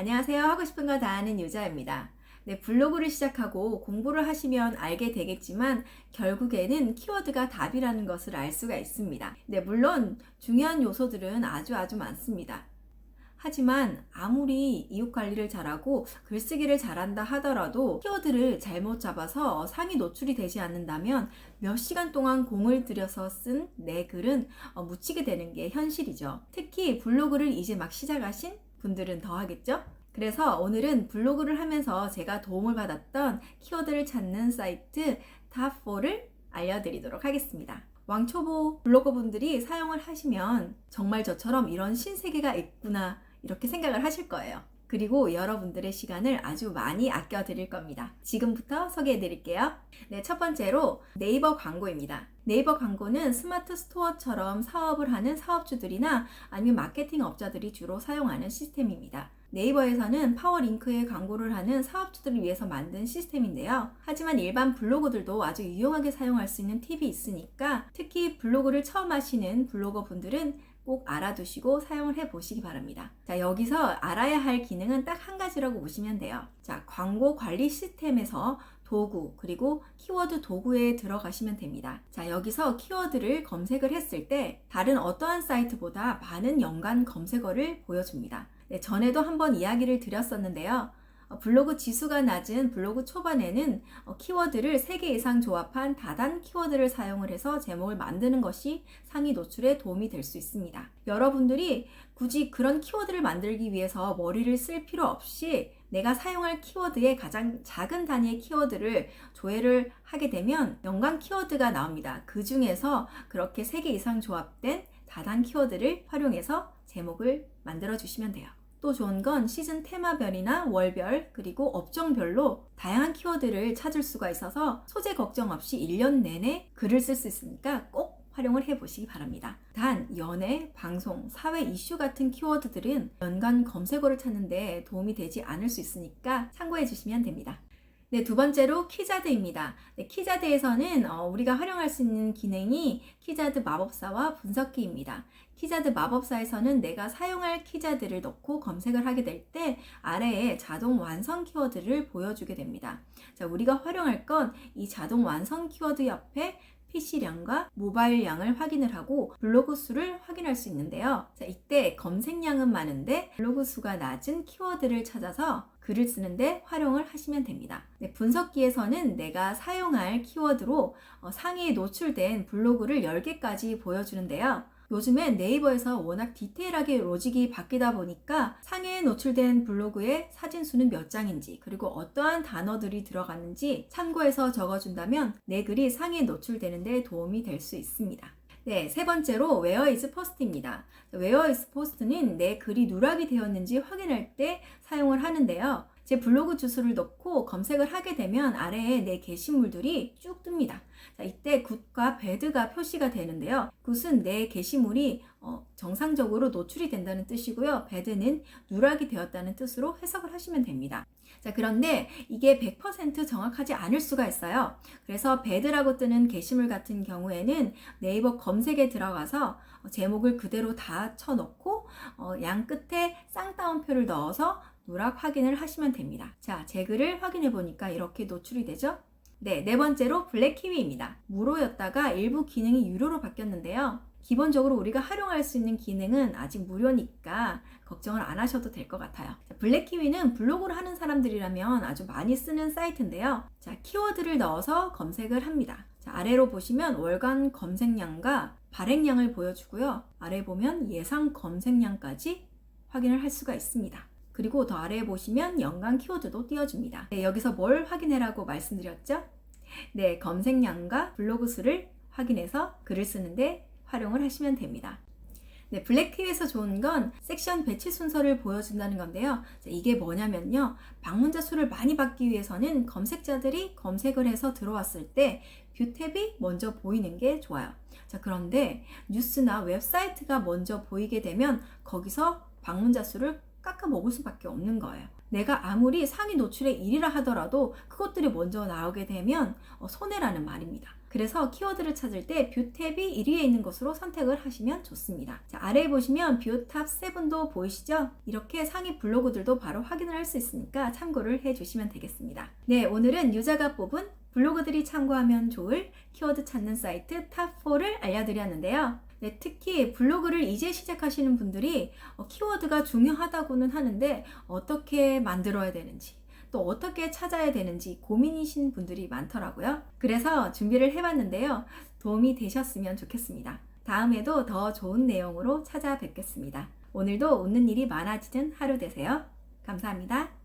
안녕하세요. 하고 싶은 거 다 아는 유자입니다. 네, 블로그를 시작하고 공부를 하시면 알게 되겠지만 결국에는 키워드가 답이라는 것을 알 수가 있습니다. 네, 물론 중요한 요소들은 아주 많습니다. 하지만 아무리 이웃 관리를 잘하고 글쓰기를 잘한다 하더라도 키워드를 잘못 잡아서 상위 노출이 되지 않는다면 몇 시간 동안 공을 들여서 쓴 내 글은 묻히게 되는 게 현실이죠. 특히 블로그를 이제 막 시작하신 분들은 더 하겠죠? 그래서 오늘은 블로그를 하면서 제가 도움을 받았던 키워드를 찾는 사이트 탑4를 알려드리도록 하겠습니다. 왕초보 블로거분들이 사용을 하시면 정말 저처럼 이런 신세계가 있구나 이렇게 생각을 하실 거예요. 그리고 여러분들의 시간을 아주 많이 아껴 드릴 겁니다. 지금부터 소개해 드릴게요. 네, 첫 번째로 네이버 광고입니다. 네이버 광고는 스마트 스토어처럼 사업을 하는 사업주들이나 아니면 마케팅 업자들이 주로 사용하는 시스템입니다. 네이버에서는 파워링크에 광고를 하는 사업주들을 위해서 만든 시스템인데요. 하지만 일반 블로거들도 아주 유용하게 사용할 수 있는 팁이 있으니까 특히 블로그를 처음 하시는 블로거 분들은 꼭 알아두시고 사용을 해 보시기 바랍니다. 자, 여기서 알아야 할 기능은 딱 한 가지라고 보시면 돼요. 자, 광고 관리 시스템에서 도구 그리고 키워드 도구에 들어가시면 됩니다. 자, 여기서 키워드를 검색을 했을 때 다른 어떠한 사이트보다 많은 연관 검색어를 보여줍니다. 네, 전에도 한번 이야기를 드렸었는데요. 블로그 지수가 낮은 블로그 초반에는 키워드를 3개 이상 조합한 다단 키워드를 사용을 해서 제목을 만드는 것이 상위 노출에 도움이 될 수 있습니다. 여러분들이 굳이 그런 키워드를 만들기 위해서 머리를 쓸 필요 없이 내가 사용할 키워드의 가장 작은 단위의 키워드를 조회를 하게 되면 연관 키워드가 나옵니다. 그 중에서 그렇게 3개 이상 조합된 다단 키워드를 활용해서 제목을 만들어 주시면 돼요. 또 좋은 건 시즌 테마별이나 월별 그리고 업종별로 다양한 키워드를 찾을 수가 있어서 소재 걱정 없이 1년 내내 글을 쓸 수 있으니까 꼭 활용을 해보시기 바랍니다. 단 연애, 방송, 사회 이슈 같은 키워드들은 연관 검색어를 찾는데 도움이 되지 않을 수 있으니까 참고해 주시면 됩니다. 네, 두 번째로 키자드입니다. 네, 키자드에서는 우리가 활용할 수 있는 기능이 키자드 마법사와 분석기입니다. 키자드 마법사에서는 내가 사용할 키자드를 넣고 검색을 하게 될 때 아래에 자동 완성 키워드를 보여주게 됩니다. 자, 우리가 활용할 건 이 자동 완성 키워드 옆에 PC량과 모바일량을 확인을 하고 블로그 수를 확인할 수 있는데요. 자, 이때 검색량은 많은데 블로그 수가 낮은 키워드를 찾아서 글을 쓰는데 활용을 하시면 됩니다. 네, 분석기에서는 내가 사용할 키워드로 상위에 노출된 블로그를 10개까지 보여주는데요. 요즘엔 네이버에서 워낙 디테일하게 로직이 바뀌다 보니까 상위에 노출된 블로그의 사진 수는 몇 장인지 그리고 어떠한 단어들이 들어갔는지 참고해서 적어준다면 내 글이 상위에 노출되는 데 도움이 될 수 있습니다. 네, 세 번째로 Where is Post입니다. Where is Post는 내 글이 누락이 되었는지 확인할 때 사용을 하는데요. 제 블로그 주소를 넣고 검색을 하게 되면 아래에 내 게시물들이 쭉 뜹니다. 자, 이때 굿과 배드가 표시가 되는데요. 굿은 내 게시물이 정상적으로 노출이 된다는 뜻이고요. 배드는 누락이 되었다는 뜻으로 해석을 하시면 됩니다. 자, 그런데 이게 100% 정확하지 않을 수가 있어요. 그래서 배드라고 뜨는 게시물 같은 경우에는 네이버 검색에 들어가서 제목을 그대로 다 쳐놓고 양 끝에 쌍따옴표를 넣어서 누락 확인을 하시면 됩니다. 자, 제 글을 확인해 보니까 이렇게 노출이 되죠? 네, 네 번째로 블랙키위입니다. 무료였다가 일부 기능이 유료로 바뀌었는데요. 기본적으로 우리가 활용할 수 있는 기능은 아직 무료니까 걱정을 안 하셔도 될 것 같아요. 자, 블랙키위는 블로그를 하는 사람들이라면 아주 많이 쓰는 사이트인데요. 자, 키워드를 넣어서 검색을 합니다. 자, 아래로 보시면 월간 검색량과 발행량을 보여주고요. 아래 보면 예상 검색량까지 확인을 할 수가 있습니다. 그리고 더 아래에 보시면 연관 키워드도 띄워줍니다. 네, 여기서 뭘 확인해라고 말씀드렸죠? 네, 검색량과 블로그 수를 확인해서 글을 쓰는데 활용을 하시면 됩니다. 네, 블랙키위에서 좋은 건 섹션 배치 순서를 보여준다는 건데요. 자, 이게 뭐냐면요. 방문자 수를 많이 받기 위해서는 검색자들이 검색을 해서 들어왔을 때 뷰 탭이 먼저 보이는 게 좋아요. 자, 그런데 뉴스나 웹사이트가 먼저 보이게 되면 거기서 방문자 수를 깎아 먹을 수밖에 없는 거예요. 내가 아무리 상위 노출의 1위라 하더라도 그것들이 먼저 나오게 되면 손해라는 말입니다. 그래서 키워드를 찾을 때 뷰 탭이 1위에 있는 것으로 선택을 하시면 좋습니다. 자, 아래에 보시면 뷰 탑 7도 보이시죠? 이렇게 상위 블로그들도 바로 확인을 할 수 있으니까 참고를 해주시면 되겠습니다. 네, 오늘은 유자가 뽑은 블로그들이 참고하면 좋을 키워드 찾는 사이트 탑 4를 알려드렸는데요. 네, 특히 블로그를 이제 시작하시는 분들이 키워드가 중요하다고는 하는데 어떻게 만들어야 되는지 또 어떻게 찾아야 되는지 고민이신 분들이 많더라고요. 그래서 준비를 해봤는데요. 도움이 되셨으면 좋겠습니다. 다음에도 더 좋은 내용으로 찾아뵙겠습니다. 오늘도 웃는 일이 많아지는 하루 되세요. 감사합니다.